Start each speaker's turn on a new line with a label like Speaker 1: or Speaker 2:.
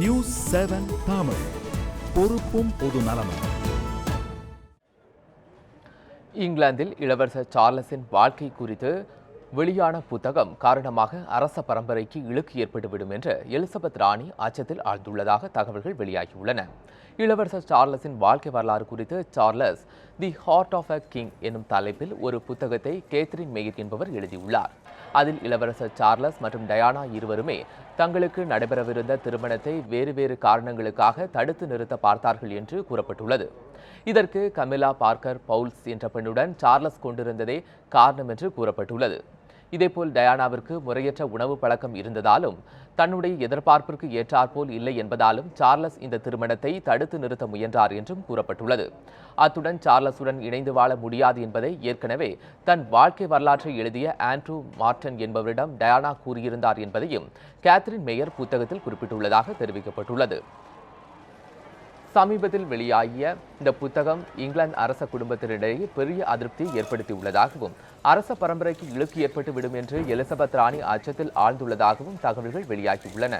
Speaker 1: News 7 Tamil, பொறுப்பும் பொது நலமும்.
Speaker 2: இங்கிலாந்தில் இளவரசர் சார்லஸின் வாழ்க்கை குறித்து வெளியான புத்தகம் காரணமாக அரச பரம்பரைக்கு இழுக்கு ஏற்பட்டுவிடும் என்று எலிசபெத் ராணி அச்சத்தில் ஆழ்ந்துள்ளதாக தகவல்கள் வெளியாகியுள்ளன. இளவரசர் சார்லஸின் வாழ்க்கை வரலாறு குறித்து Charles the heart of a king எனும் தலைப்பில் ஒரு புத்தகத்தை கேத்ரின் மேயர் என்பவர் எழுதியுள்ளார். அதில் இளவரசர் சார்லஸ் மற்றும் டயானா இருவருமே தங்களுக்கு நடைபெறவிருந்த திருமணத்தை வேறு காரணங்களுக்காக தடுத்து நிறுத்த பார்த்தார்கள் என்று கூறப்பட்டுள்ளது. இதற்கு கமிலா பார்க்கர் பவுல்ஸ் என்ற பெண்ணுடன் சார்லஸ் கொண்டிருந்ததே காரணம் என்று கூறப்பட்டுள்ளது. இதேபோல் டயானாவிற்கு முறையற்ற உணவு பழக்கம் இருந்ததாலும் தன்னுடைய எதிர்பார்ப்பிற்கு ஏற்றாற்போல் இல்லை என்பதாலும் சார்லஸ் இந்த திருமணத்தை தடுத்து நிறுத்த முயன்றார் என்றும் கூறப்பட்டுள்ளது. அத்துடன் சார்லஸுடன் இணைந்து வாழ முடியாது என்பதை ஏற்கனவே தன் வாழ்க்கை வரலாற்றை எழுதிய ஆண்ட்ரூ மார்டன் என்பவரிடம் டயானா கூறியிருந்தார் என்பதையும் கேத்ரின் மேயர் புத்தகத்தில் குறிப்பிட்டுள்ளதாக தெரிவிக்கப்பட்டுள்ளது. சமீபத்தில் வெளியாகிய இந்த புத்தகம் இங்கிலாந்து அரச குடும்பத்தினரிடையே பெரிய அதிருப்தியை ஏற்படுத்தியுள்ளதாகவும் அரச பரம்பரைக்கு இழுக்கு ஏற்பட்டு விடும் என்று எலிசபெத் ராணி அச்சத்தில் ஆழ்ந்துள்ளதாகவும் தகவல்கள் வெளியாகியுள்ளன.